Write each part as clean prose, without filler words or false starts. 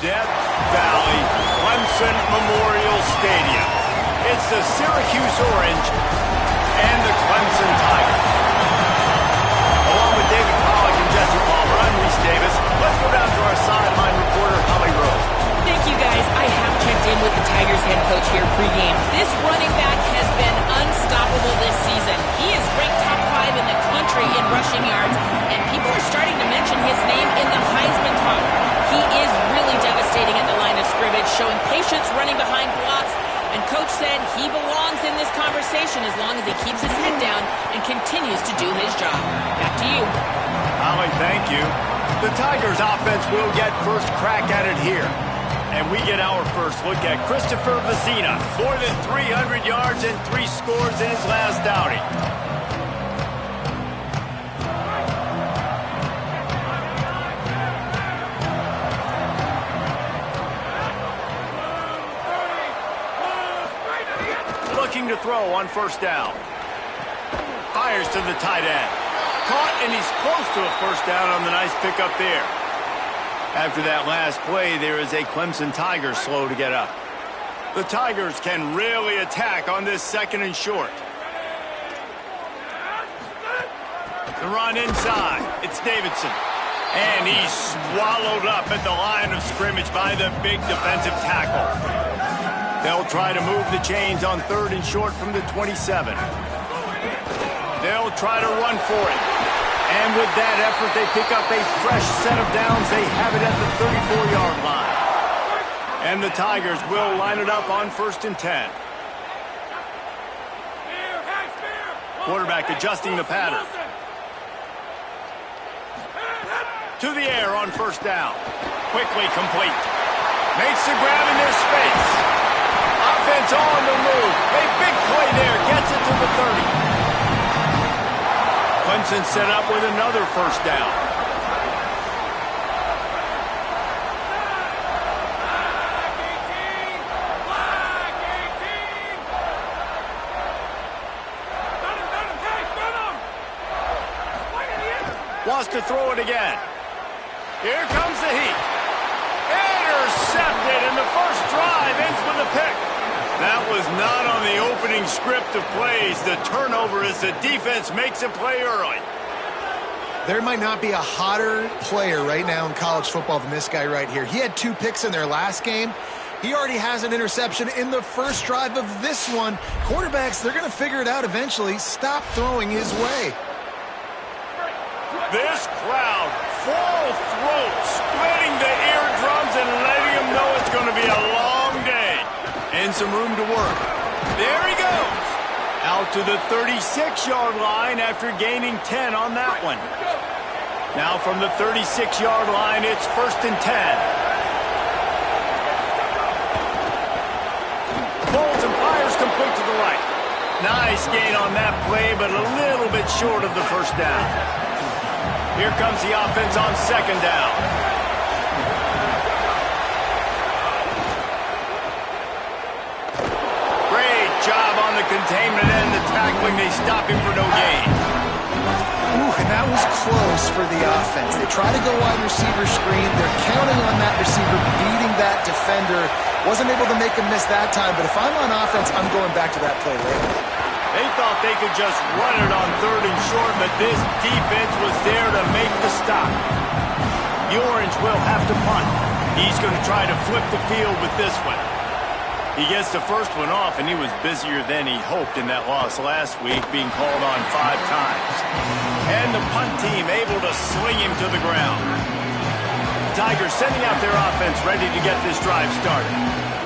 Death Valley Clemson Memorial Stadium. It's the Syracuse Orange and the Clemson Tigers. Along with David Pollack and Jesse Palmer, I'm Reese Davis. Let's go down to our sideline reporter, Holly Rose. Thank you, guys. I have checked in with the Tigers head coach here pregame. This running back has been unstoppable this season. He is ranked top 5 in the country in rushing yards, and people are starting to mention his name in the Heisman talk. He is really devastating at the line of scrimmage, showing patience running behind blocks, and Coach said he belongs in this conversation as long as he keeps his head down and continues to do his job. Back to you. Holly, thank you. The Tigers offense will get first crack at it here. And we get our first look at Christopher Vezina. More than 300 yards and 3 scores in his last outing. Looking to throw on first down. Fires to the tight end. Caught, and he's close to a first down on the nice pickup there. After that last play, there is a Clemson Tigers slow to get up. The Tigers can really attack on this second and short. The run inside. It's Davidson. And he's swallowed up at the line of scrimmage by the big defensive tackle. They'll try to move the chains on third and short from the 27. They'll try to run for it. And with that effort, they pick up a fresh set of downs. They have it at the 34-yard line. And the Tigers will line it up on first and 10. Quarterback adjusting the pattern. To the air on first down. Quickly complete. Makes the grab in their space. Offense on the move. A big play there. Gets it to the 30. Clemson set up with another first down. Wants to throw it again. Here comes the heat. Intercepted, and the first drive ends with a pick. That was not on the opening script of plays. The turnover as the defense makes a play early. There might not be a hotter player right now in college football than this guy right here. He had 2 picks in their last game. He already has an interception in the first drive of this one. Quarterbacks, they're going to figure it out eventually. Stop throwing his way. This crowd, full throat, splitting the eardrums and letting them know it's going to be a long day. And some room to work. There he goes. Out to the 36-yard line after gaining 10 on that one. Now from the 36-yard line, it's first and 10. Pulls and fires complete to the right. Nice gain on that play, but a little bit short of the first down. Here comes the offense on second down. Job on the containment and the tackling. They stop him for no gain. Ooh, and that was close for the offense. They try to go wide receiver screen. They're counting on that receiver beating that defender. Wasn't able to make him miss that time, but if I'm on offense, I'm going back to that play later. They thought they could just run it on third and short, but this defense was there to make the stop. The Orange will have to punt. He's going to try to flip the field with this one. He gets the first one off, and he was busier than he hoped in that loss last week, being called on 5 times. And the punt team able to sling him to the ground. Tigers sending out their offense ready to get this drive started.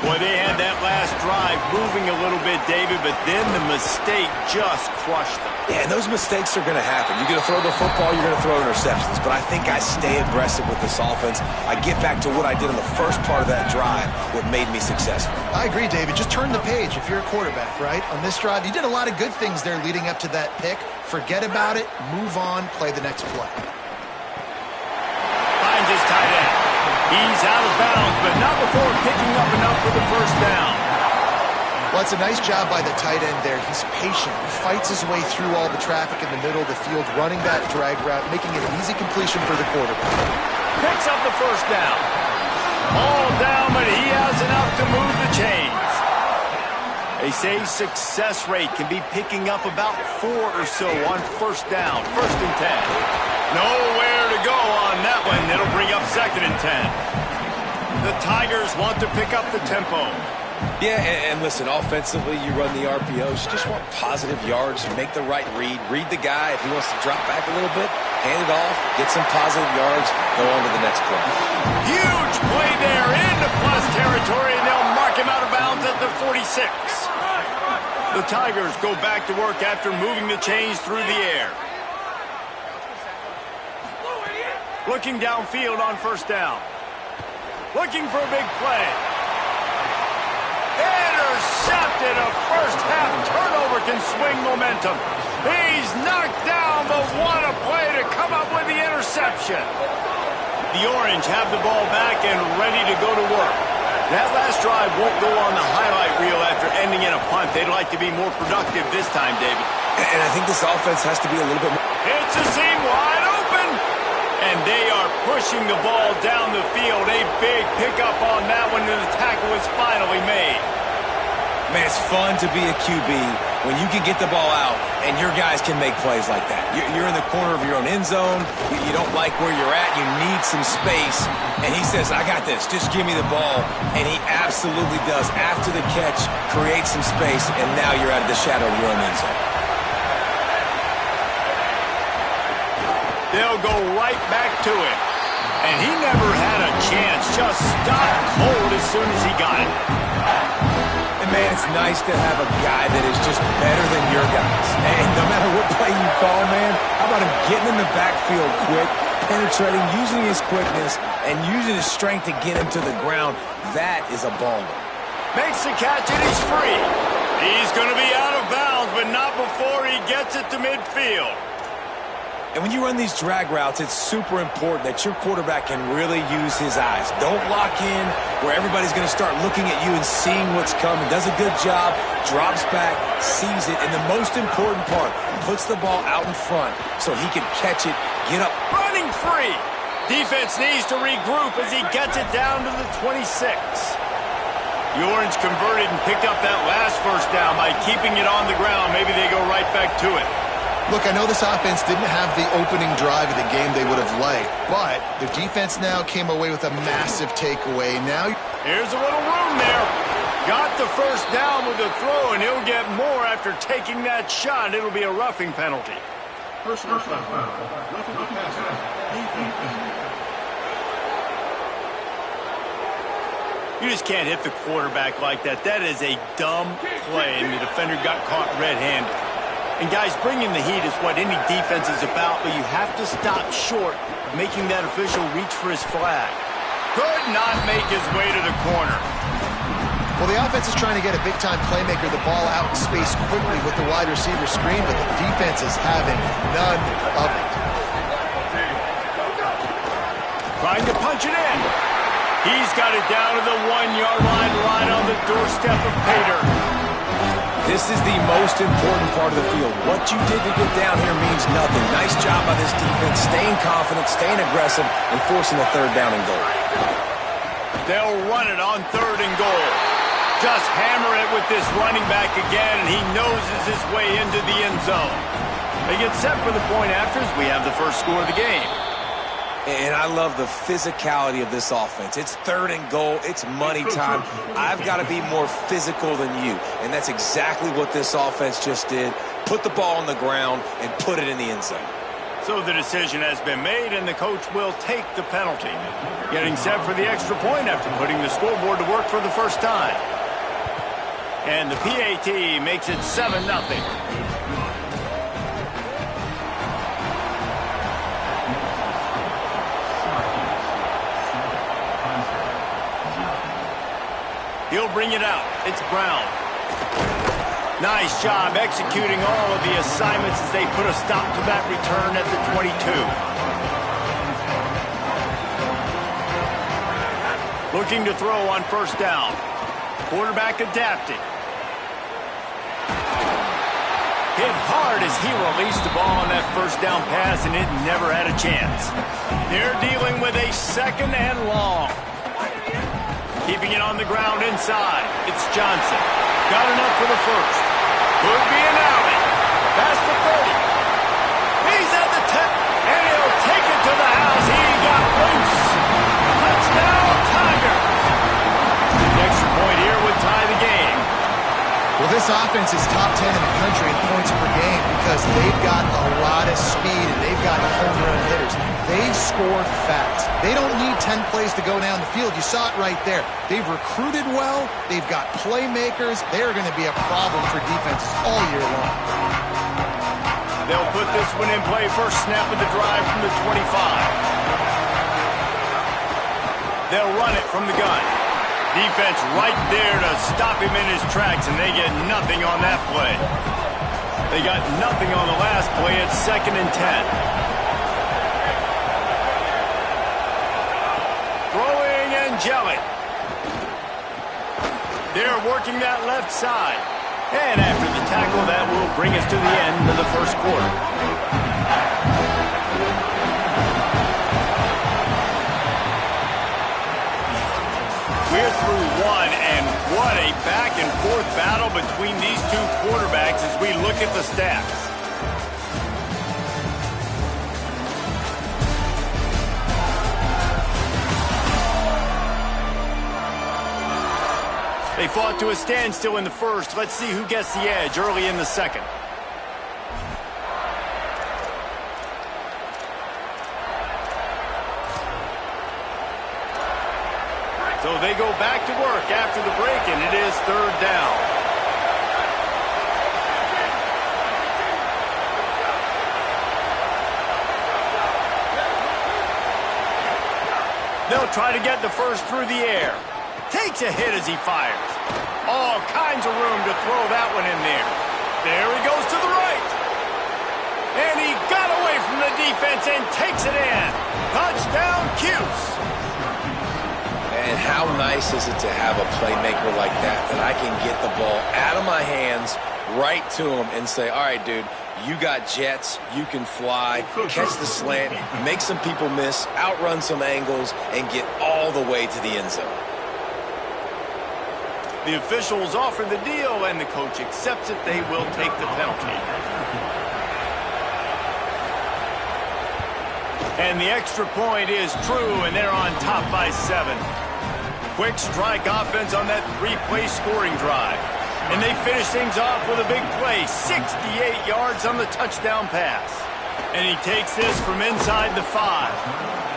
Boy, they had that last drive moving a little bit, David, but then the mistake just crushed them. Yeah, and those mistakes are going to happen. You're going to throw the football, you're going to throw interceptions. But I think I stay aggressive with this offense. I get back to what I did in the first part of that drive, what made me successful. I agree, David. Just turn the page if you're a quarterback, right? On this drive, you did a lot of good things there leading up to that pick. Forget about it, move on, play the next play. Finds his tight end. He's out of bounds, but not before picking up enough for the first down. Well, it's a nice job by the tight end there. He's patient. He fights his way through all the traffic in the middle of the field, running that drag route, making it an easy completion for the quarterback. Picks up the first down. Ball down, but he has enough to move the chains. They say success rate can be picking up about 4 or so on first down, 1st and 10. Nowhere to go on that one. It'll bring up 2nd and 10. The Tigers want to pick up the tempo. Yeah, and listen, offensively, you run the RPOs. You just want positive yards, make the right read. Read the guy. If he wants to drop back a little bit, hand it off, get some positive yards, go on to the next play. Huge play there into plus territory, and they'll mark him out of bounds at the 46. The Tigers go back to work after moving the chains through the air. Looking downfield on 1st down. Looking for a big play. Intercepted. A first-half turnover can swing momentum. He's knocked down, but what a play to come up with the interception. The Orange have the ball back and ready to go to work. That last drive won't go on the highlight reel after ending in a punt. They'd like to be more productive this time, David. And I think this offense has to be a little bit more... It's a seam wide open. And they are pushing the ball down the field. A big pickup on that one, and the tackle is finally made. Man, it's fun to be a QB when you can get the ball out and your guys can make plays like that. You're in the corner of your own end zone. You don't like where you're at. You need some space. And he says, I got this. Just give me the ball. And he absolutely does. After the catch, create some space, and now you're out of the shadow of your own end zone. They'll go right back to it. And he never had a chance. Just stopped cold as soon as he got it. And, man, it's nice to have a guy that is just better than your guys. And no matter what play you call, man, how about him getting in the backfield quick, penetrating, using his quickness, and using his strength to get him to the ground? That is a baller. Makes the catch, and he's free. He's going to be out of bounds, but not before he gets it to midfield. And when you run these drag routes, it's super important that your quarterback can really use his eyes. Don't lock in where everybody's going to start looking at you and seeing what's coming. Does a good job, drops back, sees it, and the most important part, puts the ball out in front so he can catch it, get up. Running free. Defense needs to regroup as he gets it down to the 26. The Orange converted and picked up that last first down by keeping it on the ground. Maybe they go right back to it. Look, I know this offense didn't have the opening drive of the game they would have liked, but their defense now came away with a massive takeaway. Now, here's a little room there. Got the first down with the throw, and he'll get more after taking that shot. It'll be a roughing penalty. Personal foul. Roughing the passer. You just can't hit the quarterback like that. That is a dumb play, and the defender got caught red-handed. And, guys, bringing the heat is what any defense is about, but you have to stop short of making that official reach for his flag. Could not make his way to the corner. well, the offense is trying to get a big-time playmaker the ball out in space quickly with the wide receiver screen, but the defense is having none of it. Trying to punch it in. He's got it down to the 1-yard line right on the doorstep of Pater. This is the most important part of the field. What you did to get down here means nothing. Nice job by this defense, staying confident, staying aggressive, and forcing a third down and goal. They'll run it on 3rd and goal. Just hammer it with this running back again, and he noses his way into the end zone. They get set for the point after as we have the first score of the game. And I love the physicality of this offense. It's 3rd and goal. It's money time. I've got to be more physical than you. And that's exactly what this offense just did. Put the ball on the ground and put it in the end zone. So the decision has been made, and the coach will take the penalty. Getting set for the extra point after putting the scoreboard to work for the first time. And the PAT makes it 7-0. He'll bring it out. It's Brown. Nice job executing all of the assignments as they put a stop to that return at the 22. Looking to throw on first down. Quarterback adapting. Hit hard as he released the ball on that first down pass, and it never had a chance. They're dealing with a 2nd and long. Keeping it on the ground inside. It's Johnson. Got enough for the first. Could be an alley. Past the 30. He's at the 10. And he'll take it to the house. He got loose. Touchdown, Tiger. The extra point here would tie the game. Well, this offense is top 10 in the country in points per game because they've got a lot of speed and they've got home run hitters. They score fast. They don't need 10 plays to go down the field. You saw it right there. They've recruited well. They've got playmakers. They're going to be a problem for defenses all year long. They'll put this one in play. First snap of the drive from the 25. They'll run it from the gun. Defense right there to stop him in his tracks, and they get nothing on that play. They got nothing on the last play. It's 2nd and 10. Throwing Angelic. They're working that left side. And after the tackle, that will bring us to the end of the first quarter. We're through one, and what a back-and-forth battle between these two quarterbacks as we look at the stats. They fought to a standstill in the first. Let's see who gets the edge early in the second. So they go back to work after the break, and it is 3rd down. They'll try to get the first through the air. Takes a hit as he fires. All kinds of room to throw that one in there. There he goes to the right. And he got away from the defense and takes it in. Touchdown, Cuse. And how nice is it to have a playmaker like that I can get the ball out of my hands right to him and say, all right, dude, you got jets, you can fly, catch the slant, make some people miss, outrun some angles, and get all the way to the end zone. The officials offer the deal, and the coach accepts it. They will take the penalty. And the extra point is true, and they're on top by 7. Quick strike offense on that 3-play scoring drive. And they finish things off with a big play, 68 yards on the touchdown pass. And he takes this from inside the 5.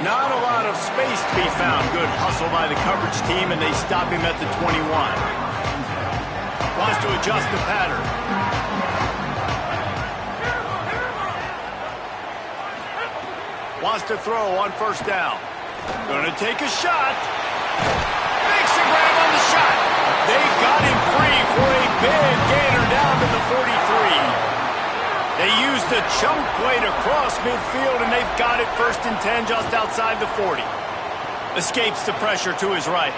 Not a lot of space to be found. Good hustle by the coverage team, and they stop him at the 21. Wants to adjust the pattern. Wants to throw on first down. Gonna take a shot. Makes a grab on the shot. They got him free for a big gainer down to the 43. They used the chunk play to cross midfield, and they've got it 1st and 10 just outside the 40. Escapes the pressure to his right.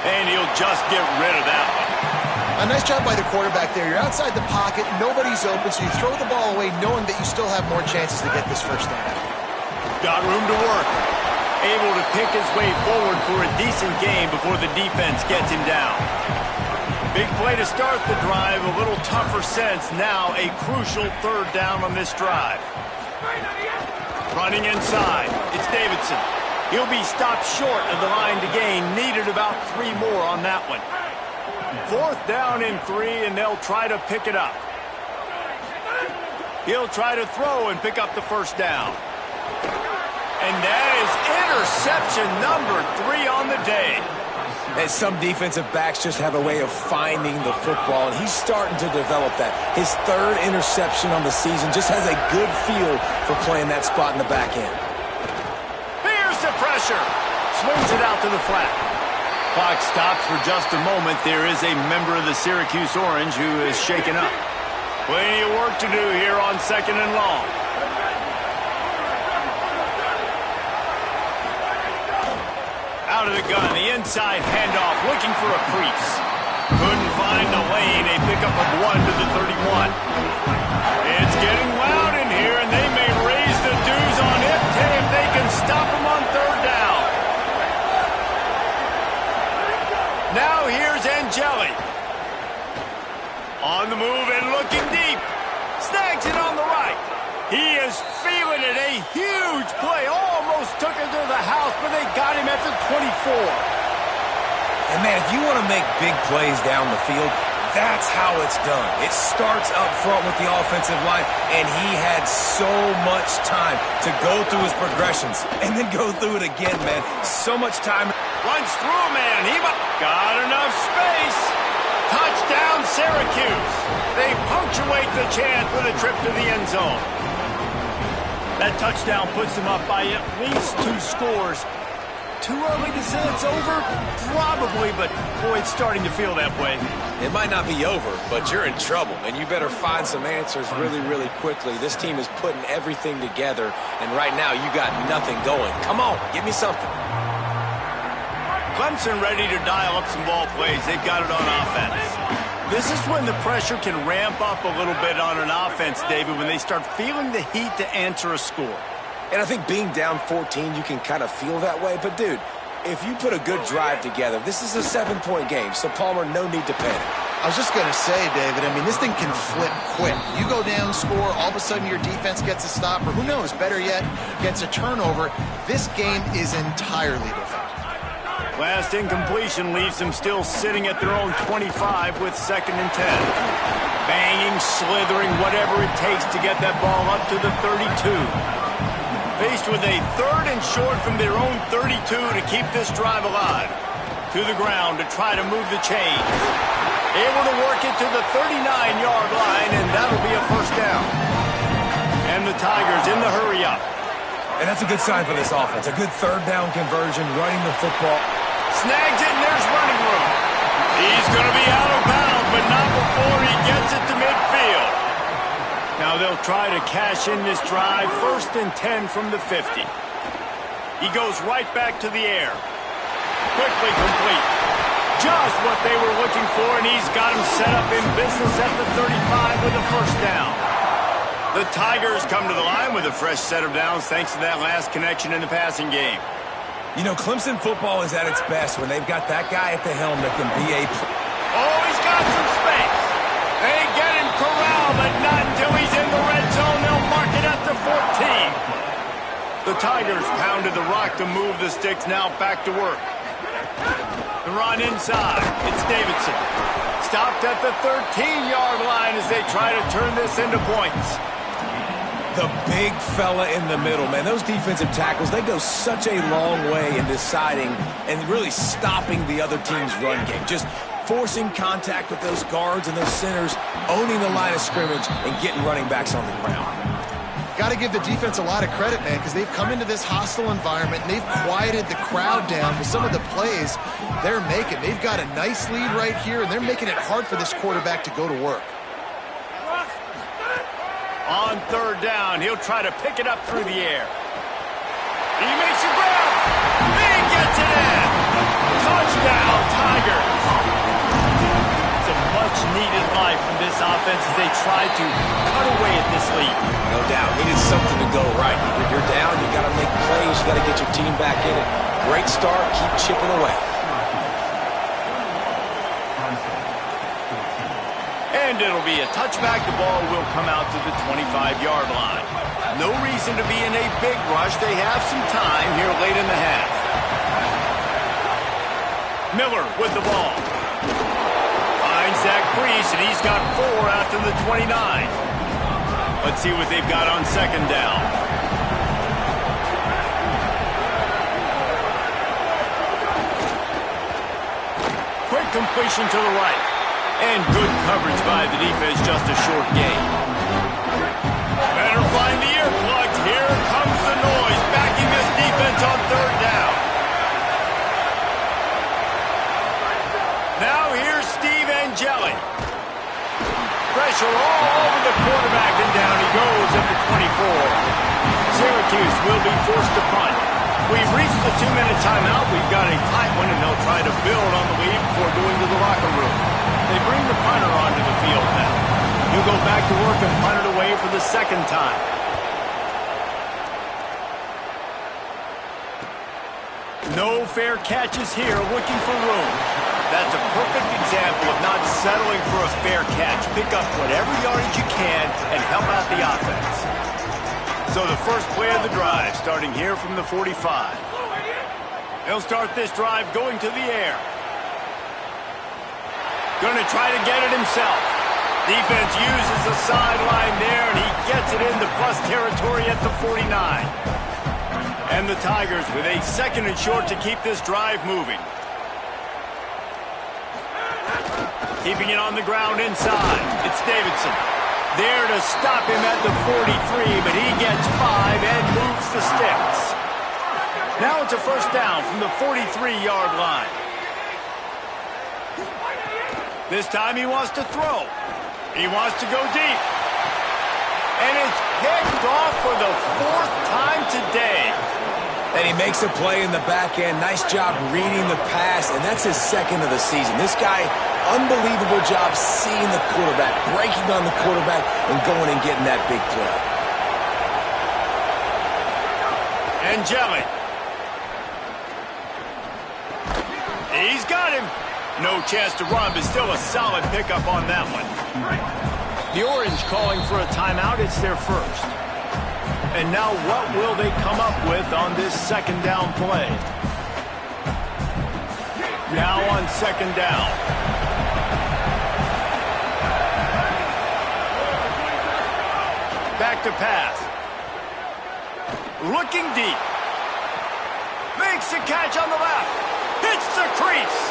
And he'll just get rid of that one. A nice job by the quarterback there. You're outside the pocket, nobody's open, so you throw the ball away knowing that you still have more chances to get this first down. Got room to work. Able to pick his way forward for a decent game before the defense gets him down. Big play to start the drive, a little tougher sense. Now a crucial 3rd down on this drive. Running inside, it's Davidson. He'll be stopped short of the line to gain. Needed about 3 more on that one. 4th down and 3, and they'll try to pick it up. He'll try to throw and pick up the first down. And that is interception number 3 on the day. And some defensive backs just have a way of finding the football, and he's starting to develop that. His 3rd interception on the season, just has a good feel for playing that spot in the back end. Here's the pressure. Swings it out to the flat. Clock stops for just a moment. There is a member of the Syracuse Orange who is shaken up. Plenty of work to do here on 2nd and long. Out of the gun, the inside handoff, looking for a crease. Couldn't find the lane, a pickup of 1 to the 31. It's getting loud in here, and they may raise the dues on it if they can stop him on 3rd down. Angeli. On the move and looking deep. Snags it on the right. He is feeling it. A huge play. Almost took it to the house, but they got him at the 24. And, man, if you want to make big plays down the field, that's how it's done. It starts up front with the offensive line, and he had so much time to go through his progressions and then go through it again, man. So much time. Runs through a man. He got enough space. Touchdown, Syracuse. They punctuate the chance with a trip to the end zone. That touchdown puts them up by at least 2 scores. Too early to say it's over? Probably, but boy, it's starting to feel that way. It might not be over, but you're in trouble, and you better find some answers really, really quickly. This team is putting everything together, and right now you got nothing going. Come on, give me something. Clemson ready to dial up some ball plays. They've got it on offense. This is when the pressure can ramp up a little bit on an offense, David, when they start feeling the heat to answer a score. And I think being down 14, you can kind of feel that way. But, dude, if you put a good drive together, this is a 7-point game. So, Palmer, no need to panic. I was just going to say, David, I mean, this thing can flip quick. You go down, score, all of a sudden your defense gets a stop, or who knows, better yet, gets a turnover. This game is entirely different. Last incompletion leaves them still sitting at their own 25 with 2nd and 10. Banging, slithering, whatever it takes to get that ball up to the 32. Faced with a 3rd and short from their own 32 to keep this drive alive. To the ground to try to move the chains. Able to work it to the 39-yard line, and that'll be a 1st down. And the Tigers in the hurry-up. And that's a good sign for this offense. A good 3rd down conversion, running the football. Snags it, and there's running room. He's going to be out of bounds, but not before he gets it to midfield. Now they'll try to cash in this drive. 1st and 10 from the 50. He goes right back to the air. Quickly complete. Just what they were looking for, and he's got him set up in business at the 35 with a 1st down. The Tigers come to the line with a fresh set of downs thanks to that last connection in the passing game. You know, Clemson football is at its best when they've got that guy at the helm that can be a... Oh, he's got some space. They get him corralled, but not until he's in the red zone. They'll mark it at the 14. The Tigers pounded the rock to move the sticks, now back to work. The run inside. It's Davidson. Stopped at the 13-yard line as they try to turn this into points. The big fella in the middle, man. Those defensive tackles, they go such a long way in deciding and really stopping the other team's run game. Just forcing contact with those guards and those centers, owning the line of scrimmage, and getting running backs on the ground. Got to give the defense a lot of credit, man, because they've come into this hostile environment, and they've quieted the crowd down with some of the plays they're making. They've got a nice lead right here, and they're making it hard for this quarterback to go to work. On 3rd down, he'll try to pick it up through the air. He makes a grab. He gets it in. Touchdown, Tigers. It's a much-needed life from this offense as they try to cut away at this lead. No doubt. Needed something to go right. When you're down, you got to make plays. You got to get your team back in it. Great start. Keep chipping away. And it'll be a touchback. The ball will come out to the 25-yard line. No reason to be in a big rush. They have some time here late in the half. Miller with the ball. Finds Zach Priest, and he's got 4 out to the 29. Let's see what they've got on 2nd down. Quick completion to the right. And good coverage by the defense, just a short gain. Better find the earplugs. Here comes the noise, backing this defense on 3rd down. Now here's Steve Angeli. Pressure all over the quarterback, and down he goes at the 24. Syracuse will be forced to punt. We've reached the 2-minute timeout. We've got a tight one, and they'll try to build on the lead before going to the locker room. They bring the punter onto the field now. He'll go back to work and punt it away for the 2nd time. No fair catches here, looking for room. That's a perfect example of not settling for a fair catch. Pick up whatever yardage you can and help out the offense. So the first play of the drive, starting here from the 45. He'll start this drive going to the air. Going to try to get it himself. Defense uses the sideline there, and he gets it into plus territory at the 49. And the Tigers with a 2nd and short to keep this drive moving. Keeping it on the ground inside. It's Davidson. There to stop him at the 43, but he gets 5 and moves the sticks. Now it's a first down from the 43-yard line. This time he wants to throw. He wants to go deep. And it's picked off for the 4th time today. And he makes a play in the back end. Nice job reading the pass, and that's his 2nd of the season. This guy, unbelievable job seeing the quarterback, breaking on the quarterback, and going and getting that big play. Angeli. He's got him. No chance to run, but still a solid pickup on that one. The Orange calling for a timeout. It's their first. And now what will they come up with on this 2nd down play? Now on 2nd down. Back to pass. Looking deep. Makes the catch on the left. Hits the crease.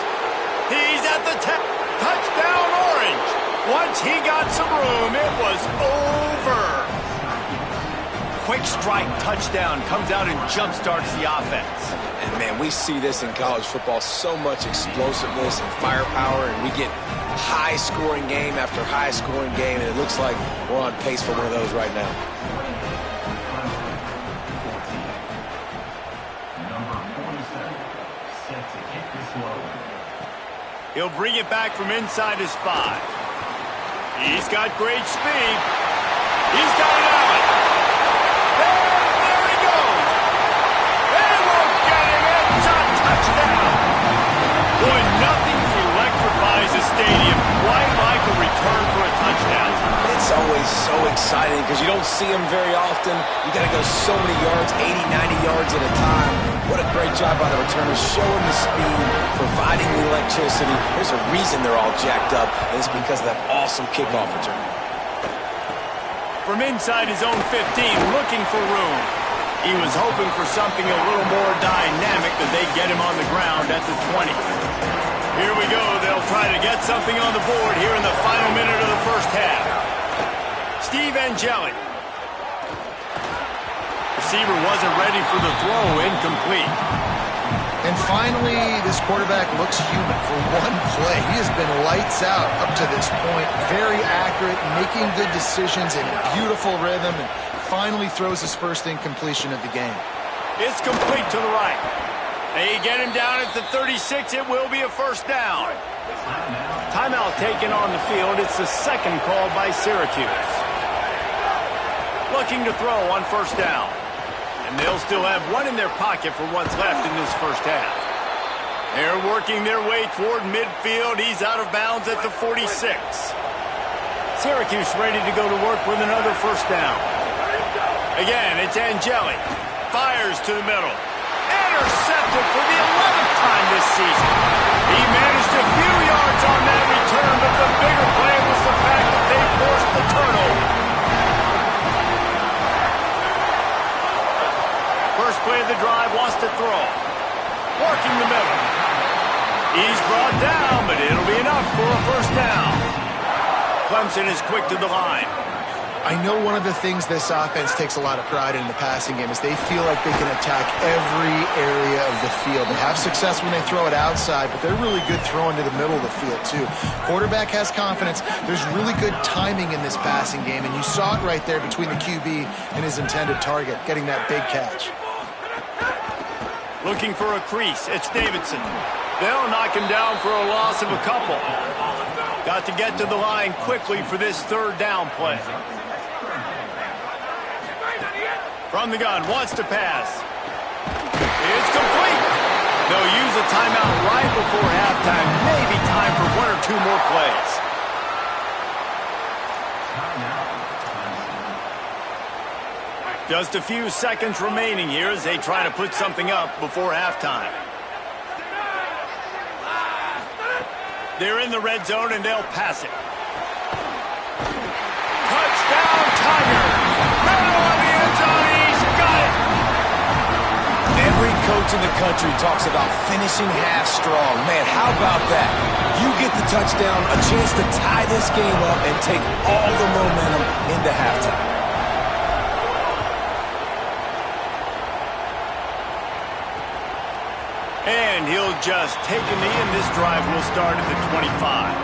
He's at the touchdown Orange. Once he got some room, it was over. Quick strike touchdown comes out and jump-starts the offense. And, man, we see this in college football, so much explosiveness and firepower, and we get high-scoring game after high-scoring game, and it looks like we're on pace for one of those right now. He'll bring it back from inside his 5. He's got great speed. He's got it out. There he goes. They won't get him. It's a touchdown. Boy, nothing electrifies a stadium quite like a return for a touchdown. It's always so exciting because you don't see them very often. You got to go so many yards, 80, 90 yards at a time. What a great job by the returners, showing the speed, providing the electricity. There's a reason they're all jacked up, and it's because of that awesome kickoff return. From inside his own 15, looking for room. He was hoping for something a little more dynamic, but they get him on the ground at the 20. Here we go. They'll try to get something on the board here in the final minute of the first half. Steve Angeli. Receiver wasn't ready for the throw, incomplete. And finally, this quarterback looks human for one play. He has been lights out up to this point. Very accurate, making good decisions in a beautiful rhythm, and finally throws his first incompletion of the game. It's complete to the right. They get him down at the 36. It will be a first down. Timeout taken on the field. It's the 2nd called by Syracuse. Looking to throw on first down. And they'll still have one in their pocket for what's left in this first half. They're working their way toward midfield. He's out of bounds at the 46. Syracuse ready to go to work with another first down. Again, it's Angeli. Fires to the middle. Intercepted for the 11th time this season. He managed a few yards on that return, but the bigger play was the fact that they forced the turnover. First play of the drive, wants to throw. Working the middle. He's brought down, but it'll be enough for a first down. Clemson is quick to the line. I know one of the things this offense takes a lot of pride in the passing game is they feel like they can attack every area of the field. They have success when they throw it outside, but they're really good throwing to the middle of the field, too. Quarterback has confidence. There's really good timing in this passing game, and you saw it right there between the QB and his intended target, getting that big catch. Looking for a crease. It's Davidson. They'll knock him down for a loss of a couple. Got to get to the line quickly for this 3rd down play. From the gun, wants to pass. It's complete. They'll use a timeout right before halftime, maybe 2 more plays. Just a few seconds remaining here as they try to put something up before halftime. They're in the red zone, and they'll pass it. Touchdown, Tigers! Middle of the end zone, he's got it! Every coach in the country talks about finishing half strong. Man, how about that? You get the touchdown, a chance to tie this game up and take all the momentum into halftime. And he'll just take a knee, and this drive will start at the 25.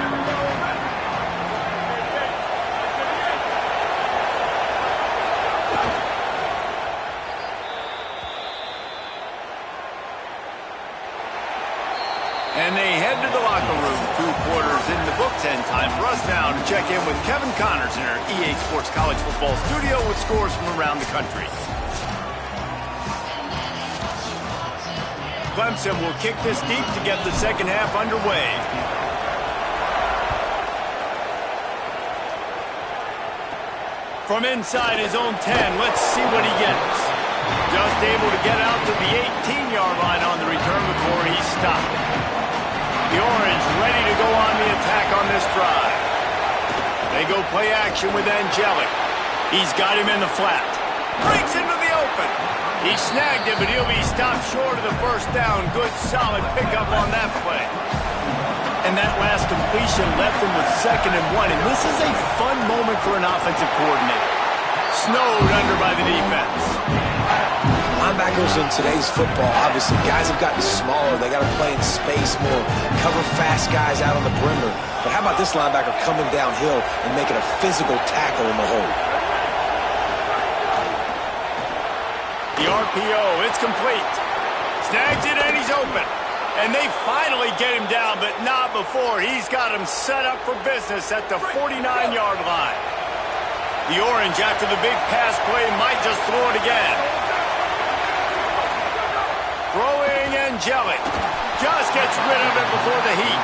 And they head to the locker room. 2 quarters in the books, and time for us now to check in with Kevin Connors in our EA Sports College Football studio with scores from around the country. Clemson will kick this deep to get the second half underway. From inside his own 10, let's see what he gets. Just able to get out to the 18-yard line on the return before he's stopped. The Orange ready to go on the attack on this drive. They go play action with Angelic. He's got him in the flat. Breaks into the open. He snagged it, but he'll be stopped short of the first down. Good, solid pickup on that play. And that last completion left him with 2nd and 1. And this is a fun moment for an offensive coordinator. Snowed under by the defense. Linebackers in today's football, obviously, guys have gotten smaller. They got to play in space more, cover fast guys out on the perimeter. But how about this linebacker coming downhill and making a physical tackle in the hole? The RPO, it's complete. Snags it, and he's open. And they finally get him down, but not before. He's got him set up for business at the 49-yard line. The Orange, after the big pass play, might just throw it again. Throwing Angelic. Just gets rid of it before the heat.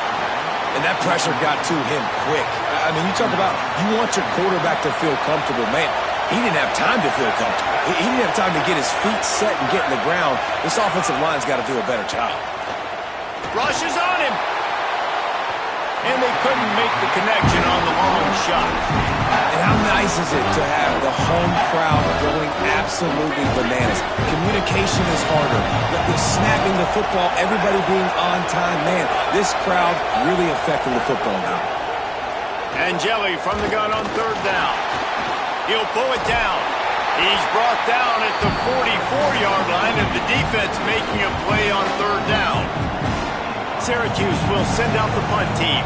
And that pressure got to him quick. I mean, you talk about you want your quarterback to feel comfortable. Man, he didn't have time to feel comfortable. He didn't have time to get his feet set and get in the ground. This offensive line's got to do a better job. Rush is on him. And they couldn't make the connection on the long shot. And how nice is it to have the home crowd going absolutely bananas. Communication is harder. But the snapping the football, everybody being on time, man, this crowd really affecting the football now. Angeli from the gun on 3rd down. He'll pull it down. He's brought down at the 44-yard line, and the defense making a play on 3rd down. Syracuse will send out the punt team.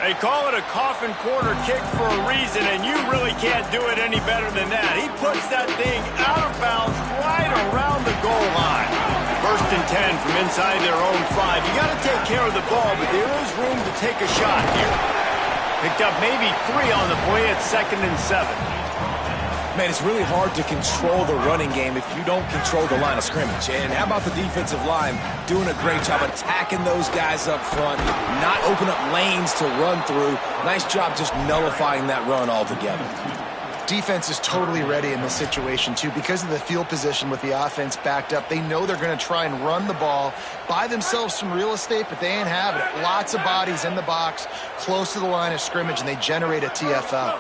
They call it a coffin corner kick for a reason, and you really can't do it any better than that. He puts that thing out of bounds right around the goal line. 1st and 10 from inside their own 5. You got to take care of the ball, but there is room to take a shot here. Picked up maybe 3 on the play at 2nd and 7. Man, it's really hard to control the running game if you don't control the line of scrimmage. And how about the defensive line doing a great job attacking those guys up front, not open up lanes to run through. Nice job just nullifying that run altogether. Defense is totally ready in this situation, too. Because of the field position with the offense backed up, they know they're going to try and run the ball, buy themselves some real estate, but they ain't having it. Lots of bodies in the box, close to the line of scrimmage, and they generate a TFL.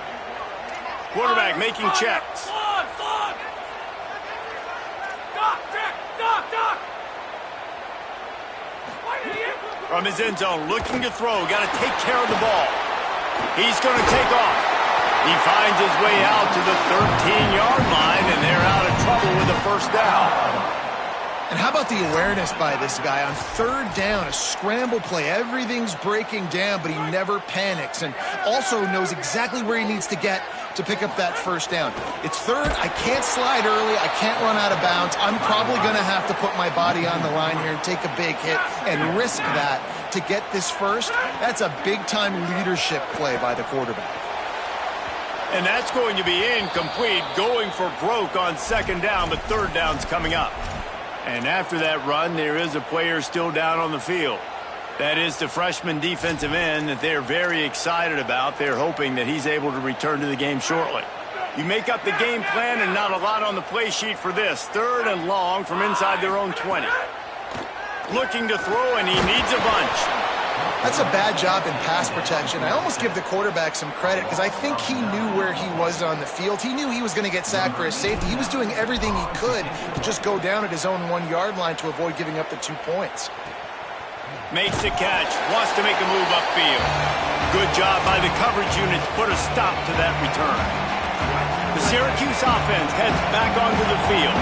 Quarterback making checks. From his end zone, looking to throw. Got to take care of the ball. He's going to take off. He finds his way out to the 13-yard line, and they're out of trouble with a 1st down. And how about the awareness by this guy on 3rd down, a scramble play. Everything's breaking down, but he never panics and also knows exactly where he needs to get to pick up that 1st down. It's 3rd. I can't slide early. I can't run out of bounds. I'm probably going to have to put my body on the line here and take a big hit and risk that to get this 1st. That's a big-time leadership play by the quarterback. And that's going to be incomplete, going for broke on 2nd down, but 3rd down's coming up. And after that run, there is a player still down on the field. That is the freshman defensive end that they're very excited about. They're hoping that he's able to return to the game shortly. You make up the game plan and not a lot on the play sheet for this. 3rd and long from inside their own 20. Looking to throw, and he needs a bunch. That's a bad job in pass protection. I almost give the quarterback some credit because I think he knew where he was on the field. He knew he was going to get sacked for his safety. He was doing everything he could to just go down at his own 1-yard line to avoid giving up the 2 points. Makes the catch, wants to make a move upfield. Good job by the coverage unit to put a stop to that return. The Syracuse offense heads back onto the field.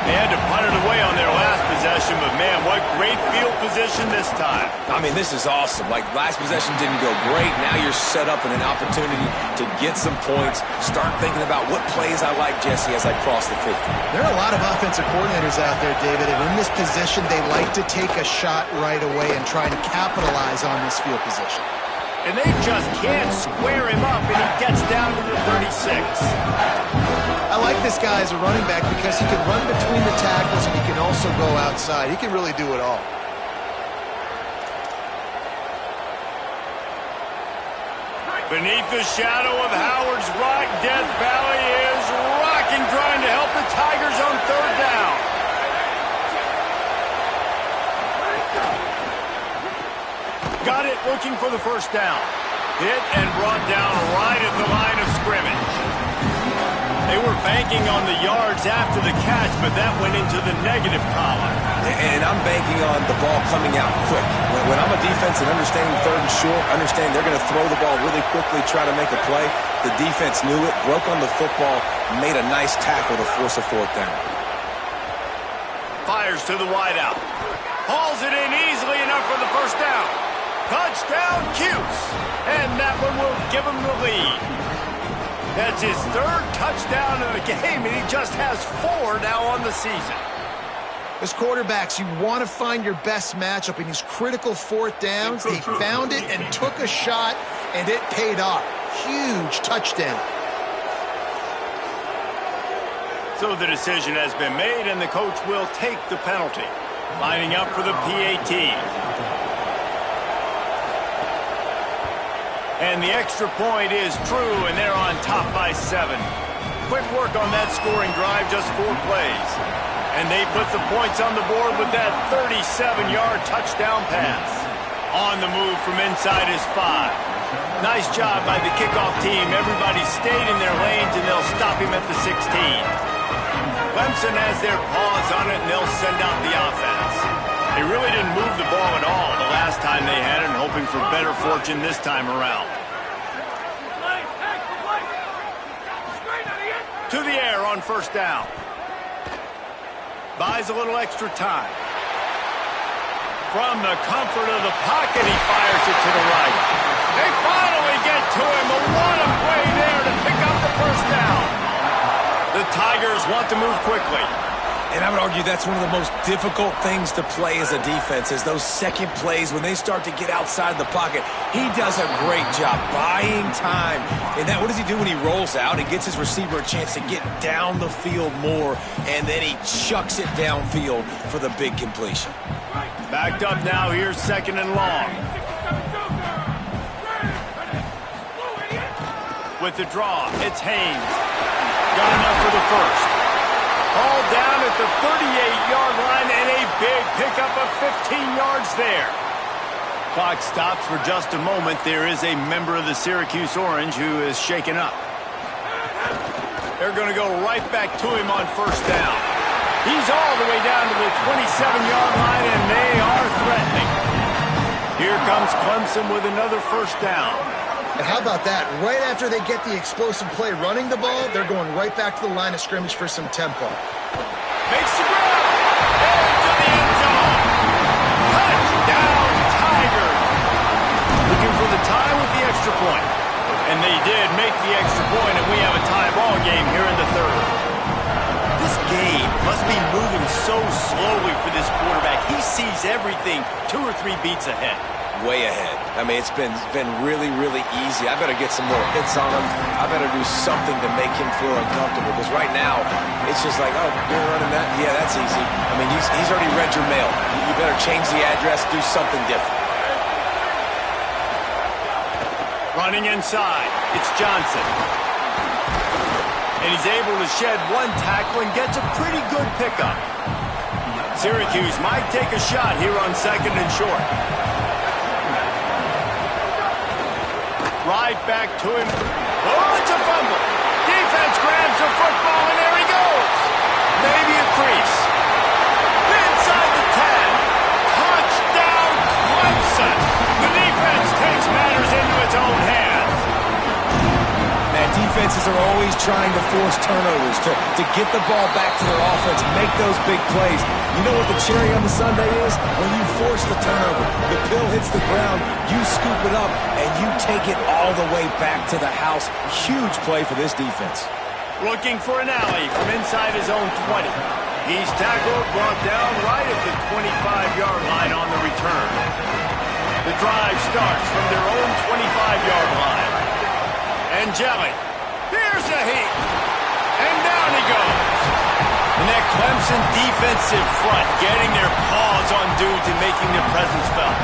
They had to punt it away on their last possession, but man, what great field position this time. I mean, this is awesome. Like, last possession didn't go great. Now you're set up in an opportunity to get some points. Start thinking about what plays I like, Jesse, as I cross the 50. There are a lot of offensive coordinators out there, David, and in this position, they like to take a shot right away and try and capitalize on this field position. And they just can't square him up, and he gets down to the 36. I like this guy as a running back because he can run between the tackles and he can also go outside. He can really do it all. Beneath the shadow of Howard's Rock, Death Valley is rocking, trying to help the Tigers on 3rd down. Got it, looking for the 1st down. Hit and brought down right at the line of scrimmage. They were banking on the yards after the catch, but that went into the negative column. And I'm banking on the ball coming out quick. When I'm a defense and understanding 3rd and short, understand they're going to throw the ball really quickly, try to make a play. The defense knew it, broke on the football, made a nice tackle to force a 4th down. Fires to the wideout. Hauls it in easily enough for the 1st down. Touchdown, Cuse. And that one will give him the lead. That's his 3rd touchdown of the game, and he just has 4 now on the season. As quarterbacks, you want to find your best matchup in these critical 4th downs. He found it and took a shot, and it paid off. Huge touchdown. So the decision has been made, and the coach will take the penalty. Lining up for the PAT. And the extra point is true, and they're on top by 7. Quick work on that scoring drive, just 4 plays. And they put the points on the board with that 37-yard touchdown pass. On the move from inside his 5. Nice job by the kickoff team. Everybody stayed in their lanes, and they'll stop him at the 16. Clemson has their paws on it, and they'll send out the offense. They really didn't move the ball at all the last time they had it, and hoping for better fortune this time around. To the air on 1st down. Buys a little extra time. From the comfort of the pocket, he fires it to the right. They finally get to him. What a play there to pick up the 1st down. The Tigers want to move quickly. And I would argue that's one of the most difficult things to play as a defense, is those second plays when they start to get outside the pocket. He does a great job buying time. And that, what does he do when he rolls out? He gets his receiver a chance to get down the field more, and then he chucks it downfield for the big completion. Backed up now, here's 2nd and long. With the draw, it's Haynes. Got enough for the 1st. All down at the 38-yard line, and a big pickup of 15 yards there. Clock stops for just a moment. There is a member of the Syracuse Orange who is shaken up. They're going to go right back to him on 1st down. He's all the way down to the 27-yard line, and they are threatening. Here comes Clemson with another 1st down. And how about that? Right after they get the explosive play running the ball, they're going right back to the line of scrimmage for some tempo. Makes the grab. Into the end zone. Touchdown, Tigers. Looking for the tie with the extra point. And they did make the extra point, and we have a tie ball game here in the 3rd. This game must be moving so slowly for this quarterback. He sees everything 2 or 3 beats ahead. way ahead. I mean, it's been really, really easy. I better get some more hits on him. I better do something to make him feel uncomfortable, because right now, it's just like, oh, you're running that? Yeah, that's easy. I mean, he's already read your mail. You better change the address, do something different. Running inside, it's Johnson. And he's able to shed one tackle and gets a pretty good pickup. Syracuse might take a shot here on 2nd and short. Right back to him. Oh, it's a fumble. Defense grabs the football, and there he goes. Maybe a crease. Inside the 10. Touchdown, Clemson. The defense takes matters into its own hands. Man, defenses are always trying to force turnovers, to get the ball back to their offense, make those big plays. You know what the cherry on the sundae is? When you force the turnover, the pill hits the ground, you scoop it up, and you take it all the way back to the house. Huge play for this defense. Looking for an alley from inside his own 20. He's tackled, brought down right at the 25-yard line on the return. The drive starts from their own 25-yard line. Angelic, here's a heat, and down he goes. And that Clemson defensive front getting their paws on dudes and making their presence felt.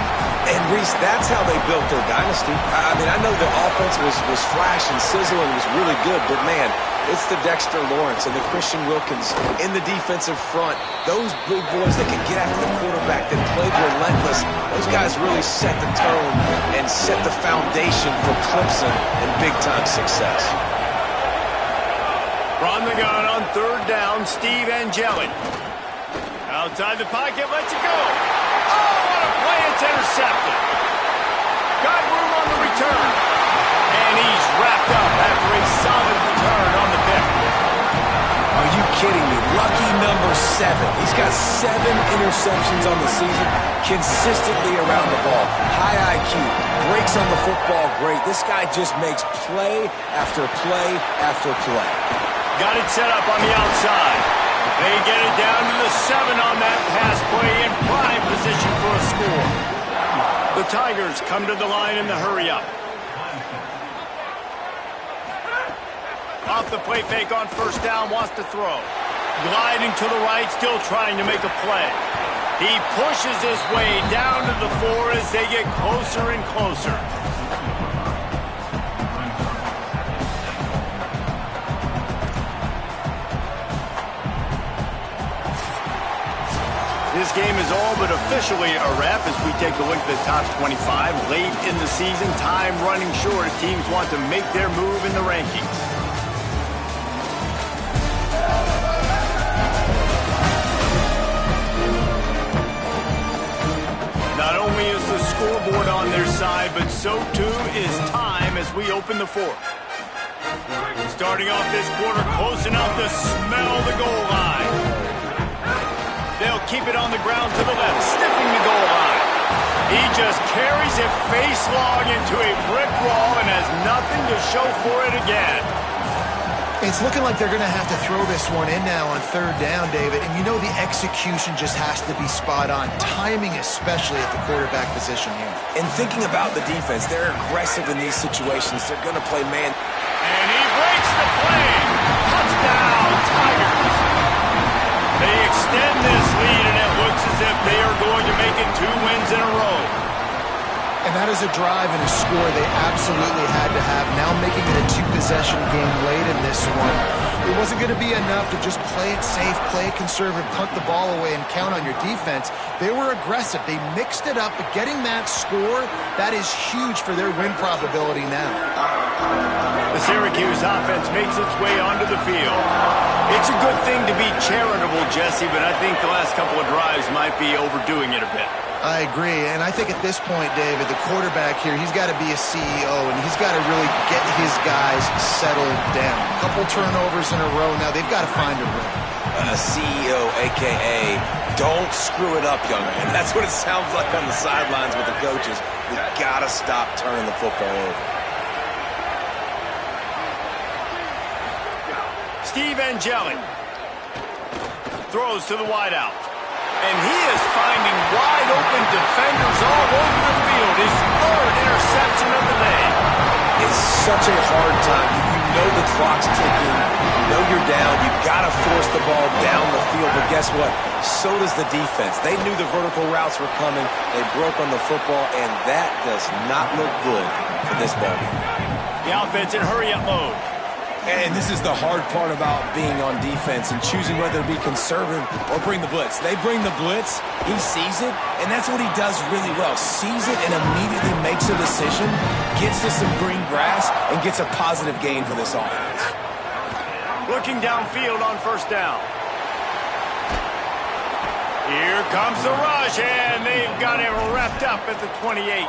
And, Reese, that's how they built their dynasty. I mean, I know the offense was flash and sizzle and was really good, but, man, it's the Dexter Lawrence and the Christian Wilkins in the defensive front. Those big boys that can get after the quarterback, that played relentless, those guys really set the tone and set the foundation for Clemson and big-time success. From the gun on 3rd down, Steve Angelic. Outside the pocket, lets it go. Oh, what a play, it's intercepted. Got room on the return. And he's wrapped up after a solid return on the pick. Are you kidding me? Lucky number 7. He's got 7 interceptions on the season, consistently around the ball. High IQ, breaks on the football great. This guy just makes play after play after play. Got it set up on the outside. They get it down to the 7 on that pass play in prime position for a score. The Tigers come to the line in the hurry up. Off the play fake on 1st down, wants to throw. Gliding to the right, still trying to make a play. He pushes his way down to the 4 as they get closer and closer. This game is all but officially a wrap as we take a look at the top 25. Late in the season, time running short. Teams want to make their move in the rankings. Not only is the scoreboard on their side, but so too is time as we open the 4th. Starting off this quarter, close enough to smell the goal line. They'll keep it on the ground to the left, sniffing the goal line. He just carries it face long into a brick wall and has nothing to show for it again. It's looking like they're going to have to throw this one in now on 3rd down, David. And you know the execution just has to be spot on. Timing especially at the quarterback position here. And thinking about the defense, they're aggressive in these situations. They're going to play man. And he breaks the play. Touchdown, Tigers. They extend this lead, and it looks as if they are going to make it 2 wins in a row. And that is a drive and a score they absolutely had to have. Now making it a 2-possession game late in this one. It wasn't going to be enough to just play it safe, play it conservative, punt the ball away, and count on your defense. They were aggressive. They mixed it up, but getting that score, that is huge for their win probability now. The Syracuse offense makes its way onto the field. It's a good thing to be charitable, Jesse, but I think the last couple of drives might be overdoing it a bit. I agree, and I think at this point, David, the quarterback here, he's got to be a CEO, and he's got to really get his guys settled down. A couple turnovers in a row now. They've got to find a rhythm. CEO, a.k.a. don't screw it up, young man. That's what it sounds like on the sidelines with the coaches. We've got to stop turning the football over. Steve Angelic throws to the wideout. And he is finding wide open defenders all over the field. His third interception of the day. It's such a hard time. You know the clock's ticking. You know you're down. You've got to force the ball down the field. But guess what? So does the defense. They knew the vertical routes were coming. They broke on the football, and that does not look good for this ball game. The offense in hurry-up mode. And this is the hard part about being on defense and choosing whether to be conservative or bring the blitz. They bring the blitz, he sees it, and that's what he does really well. Sees it and immediately makes a decision, gets to some green grass, and gets a positive gain for this offense. Looking downfield on first down. Here comes the rush, and they've got him wrapped up at the 28.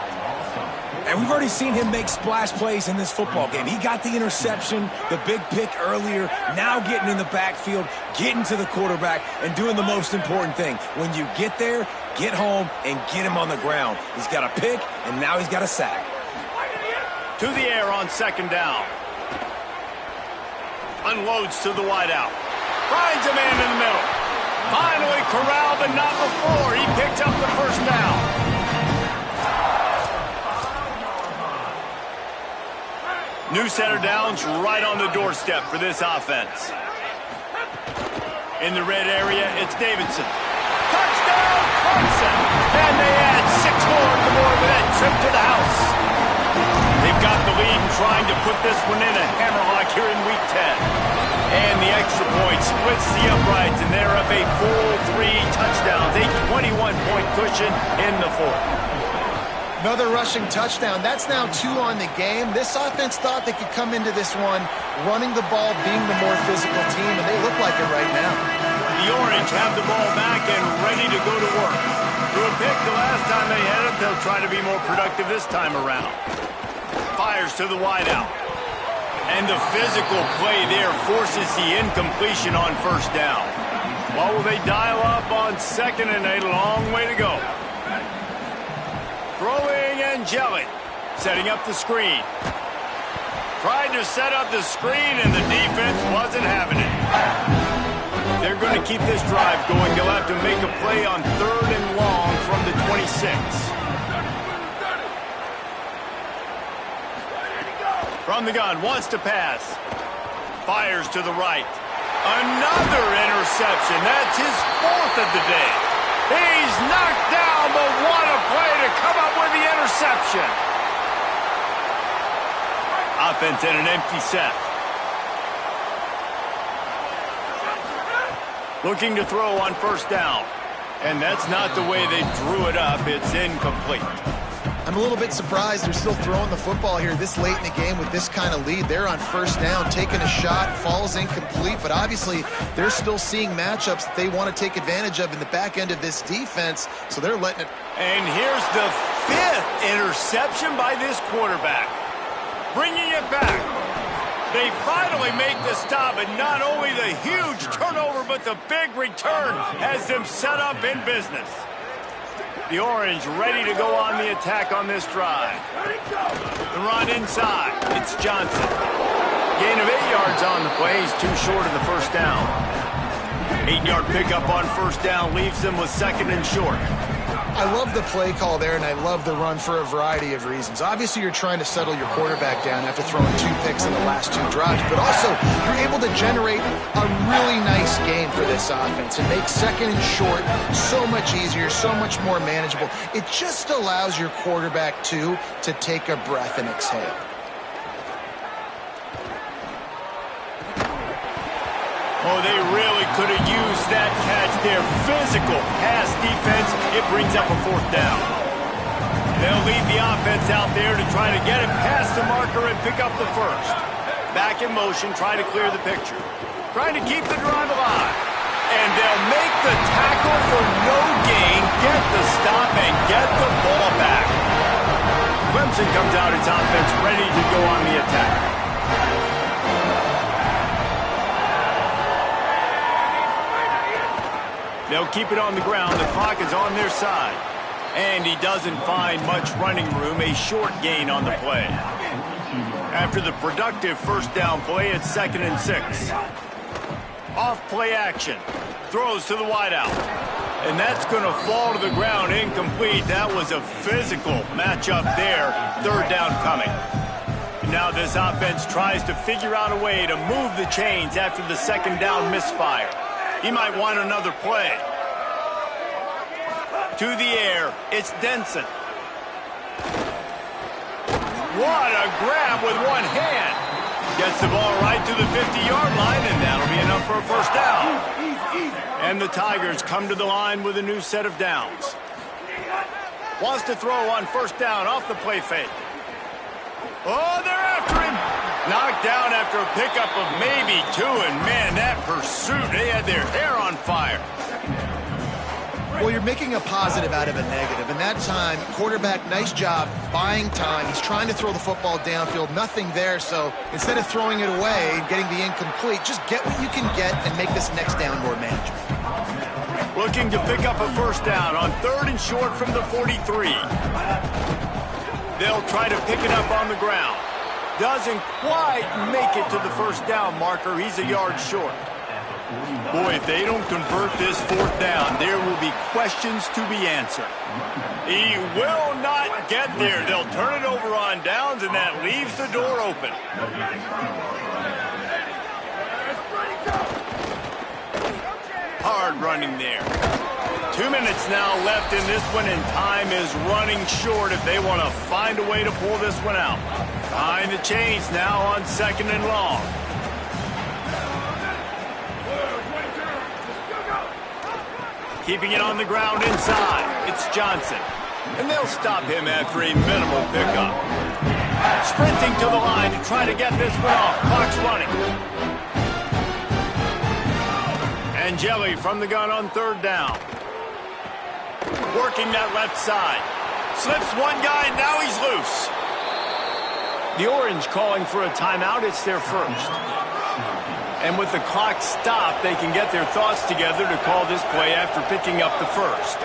And we've already seen him make splash plays in this football game. He got the interception, the big pick earlier, now getting in the backfield, getting to the quarterback, and doing the most important thing. When you get there, get home, and get him on the ground. He's got a pick, and now he's got a sack. To the air on second down. Unloads to the wideout. Finds a man in the middle. Finally corralled, but not before. He picked up the first down. New set of downs right on the doorstep for this offense. In the red area, it's Davidson. Touchdown, Clemson! And they add 6 more to the board with that trip to the house. They've got the lead and trying to put this one in a hammerlock here in Week 10. And the extra point splits the uprights, and they're up a full 3 touchdowns, a 21-point cushion in the fourth. Another rushing touchdown. That's now 2 on the game. This offense thought they could come into this one running the ball, being the more physical team, and they look like it right now. The Orange have the ball back and ready to go to work. Through a pick the last time they had it, they'll try to be more productive this time around. Fires to the wideout. And the physical play there forces the incompletion on first down. What will they dial up on second and a long way to go? Throwing Angelic, setting up the screen. Tried to set up the screen, and the defense wasn't having it. They're going to keep this drive going. They'll have to make a play on third and long from the 26. From the gun, wants to pass. Fires to the right. Another interception. That's his 4th of the day. He's knocked down, but what a play to come up with the interception. Offense in an empty set. Looking to throw on first down. And that's not the way they drew it up. It's incomplete. I'm a little bit surprised they're still throwing the football here this late in the game with this kind of lead. They're on first down, taking a shot, falls incomplete, but obviously they're still seeing matchups that they want to take advantage of in the back end of this defense, so they're letting it. And here's the 5th interception by this quarterback. Bringing it back. They finally make the stop, and not only the huge turnover, but the big return has them set up in business. The Orange ready to go on the attack on this drive. The run inside. It's Johnson. Gain of 8 yards on the play. He's too short of the first down. 8-yard pickup on first down leaves them with second and short. I love the play call there, and I love the run for a variety of reasons. Obviously, you're trying to settle your quarterback down after throwing 2 picks in the last 2 drives, but also you're able to generate a really nice game for this offense and make second and short so much easier, so much more manageable. It just allows your quarterback, too, to take a breath and exhale. Oh, they really could have used that catch there. Physical pass defense. It brings up a 4th down. They'll lead the offense out there to try to get it past the marker and pick up the first. Back in motion, try to clear the picture. Trying to keep the drive alive. And they'll make the tackle for no gain, get the stop, and get the ball back. Clemson comes out its offense ready to go on the attack. They'll keep it on the ground. The clock is on their side. And he doesn't find much running room. A short gain on the play. After the productive first down play, it's 2nd and 6. Off play action. Throws to the wideout. And that's going to fall to the ground incomplete. That was a physical matchup there. Third down coming. Now this offense tries to figure out a way to move the chains after the second down misfire. He might want another play. To the air, it's Denson. What a grab with one hand. Gets the ball right to the 50-yard line, and that'll be enough for a first down. And the Tigers come to the line with a new set of downs. Wants to throw on first down off the play fake. Oh, they're after him. Knocked down after a pickup of maybe two, and man, that pursuit, they had their hair on fire. Well, you're making a positive out of a negative, and that time, quarterback, nice job buying time. He's trying to throw the football downfield, nothing there, so instead of throwing it away and getting the incomplete, just get what you can get and make this next down more manageable. Looking to pick up a first down on 3rd and short from the 43. They'll try to pick it up on the ground. Doesn't quite make it to the first down marker. He's a yard short. Boy, if they don't convert this fourth down, there will be questions to be answered. He will not get there. They'll turn it over on downs, and that leaves the door open. Hard running there. 2 minutes now left in this one, and time is running short if they want to find a way to pull this one out. Behind the chains now on 2nd and long. Keeping it on the ground inside. It's Johnson. And they'll stop him after a minimal pickup. Sprinting to the line to try to get this one off. Clock's running. Angeli from the gun on 3rd down. Working that left side. Slips one guy, now he's loose. The Orange calling for a timeout. It's their first. And with the clock stopped, they can get their thoughts together to call this play after picking up the first.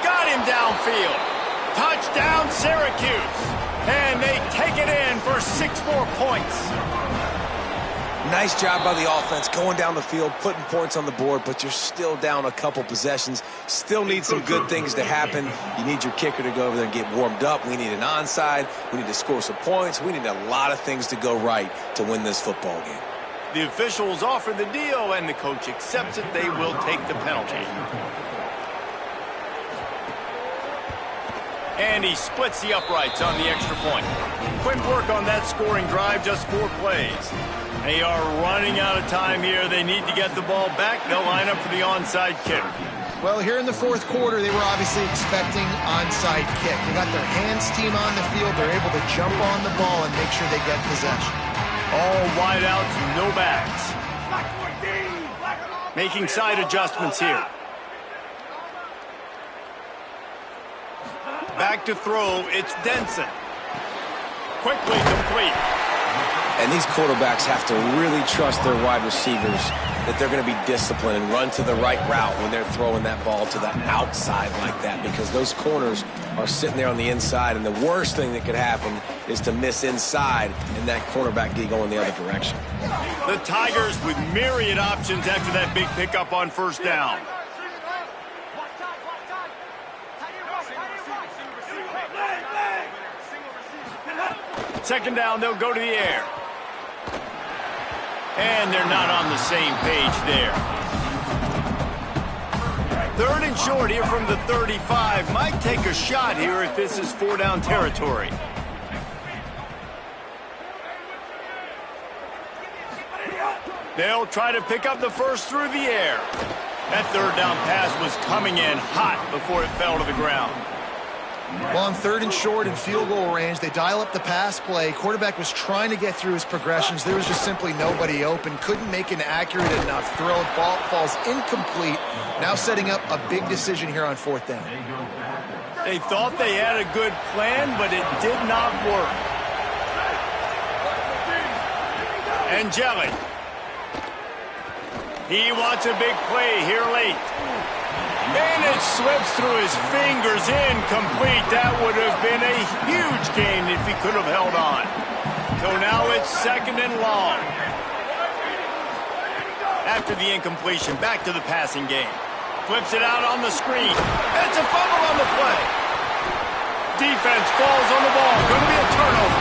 Got him downfield. Touchdown, Syracuse. And they take it in for 6 more points. Nice job by the offense going down the field, putting points on the board, but you're still down a couple possessions. Still need some good things to happen. You need your kicker to go over there and get warmed up. We need an onside. We need to score some points. We need a lot of things to go right to win this football game. The officials offer the deal, and the coach accepts it. They will take the penalty. And he splits the uprights on the extra point. Quick work on that scoring drive, just 4 plays. They are running out of time here. They need to get the ball back. They'll line up for the onside kick. Well, here in the 4th quarter, they were obviously expecting onside kick. They got their hands team on the field. They're able to jump on the ball and make sure they get possession. All wideouts, no backs. Making side adjustments here. Back to throw, it's Denson. Quickly complete. And these quarterbacks have to really trust their wide receivers that they're going to be disciplined and run to the right route when they're throwing that ball to the outside like that, because those corners are sitting there on the inside, and the worst thing that could happen is to miss inside and that cornerback get going the other direction. The Tigers with myriad options after that big pickup on first down. Second down, they'll go to the air. And they're not on the same page there. 3rd and short here from the 35. Might take a shot here if this is 4-down territory. They'll try to pick up the first through the air. That 3rd down pass was coming in hot before it fell to the ground. Well, on 3rd and short in field goal range, they dial up the pass play. Quarterback was trying to get through his progressions. There was just simply nobody open. Couldn't make an accurate enough throw. Ball falls incomplete. Now setting up a big decision here on 4th down. They thought they had a good plan, but it did not work. Angeli. He wants a big play here late. And it slips through his fingers, incomplete. That would have been a huge gain if he could have held on. So now it's 2nd and long. After the incompletion, back to the passing game. Flips it out on the screen. It's a fumble on the play. Defense falls on the ball. Going to be a turnover.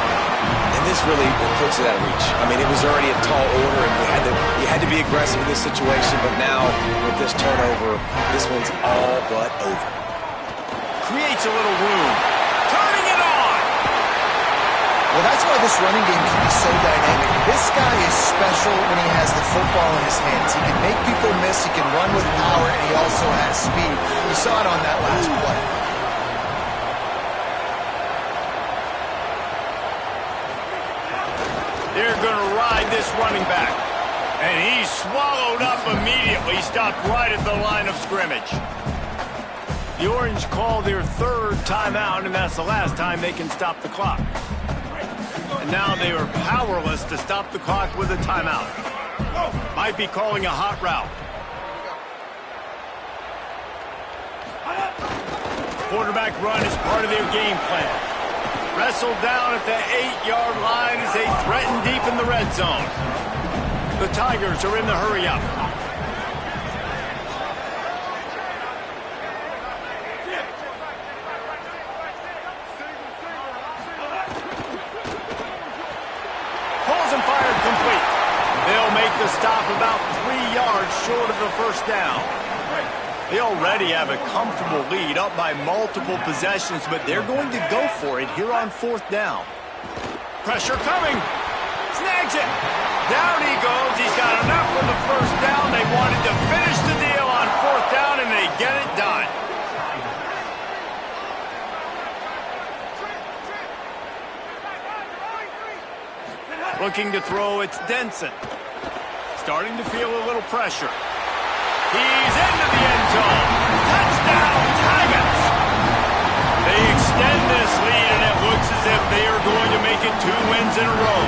And this really puts it out of reach. I mean, it was already a tall order, and you had to be aggressive in this situation. But now, with this turnover, this one's all but over. Creates a little room. Turning it on. Well, that's why this running game can be so dynamic. This guy is special when he has the football in his hands. He can make people miss, he can run with power, and he also has speed. You saw it on that last play. They're going to ride this running back. And he's swallowed up immediately. Stopped right at the line of scrimmage. The Orange call their third timeout, and that's the last time they can stop the clock. And now they are powerless to stop the clock with a timeout. Might be calling a hot route. Quarterback run is part of their game plan. Wrestled down at the 8-yard line as they threaten deep in the red zone. The Tigers are in the hurry-up. Pulls and fired complete. They'll make the stop about 3 yards short of the first down. They already have a comfortable lead, up by multiple possessions, but they're going to go for it here on fourth down. Pressure coming. Snags it. Down he goes. He's got enough for the first down. They wanted to finish the deal on fourth down, and they get it done. Looking to throw, it's Denson. Starting to feel a little pressure. He's into the end zone. Touchdown, Tigers! They extend this lead, and it looks as if they are going to make it 2 wins in a row.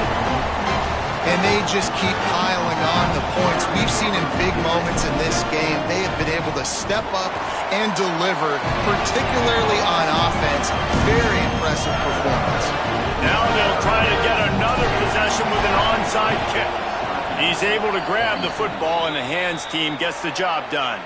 And they just keep piling on the points. We've seen in big moments in this game, they have been able to step up and deliver, particularly on offense. Very impressive performance. Now they'll try to get another possession with an onside kick. He's able to grab the football, and the hands team gets the job done.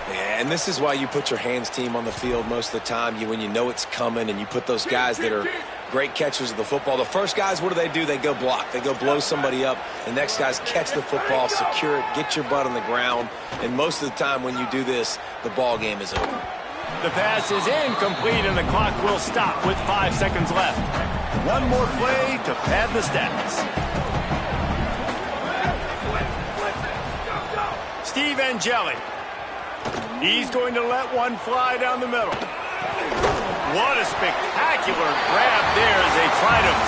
Yeah, and this is why you put your hands team on the field most of the time. When you know it's coming, and you put those guys that are great catchers of the football. The first guys, what do? They go block. They go blow somebody up. The next guys catch the football, secure it, get your butt on the ground. And most of the time when you do this, the ball game is over. The pass is incomplete, and the clock will stop with 5 seconds left. One more play to pad the stats. Steve Angeli. He's going to let one fly down the middle. What a spectacular grab there as they try to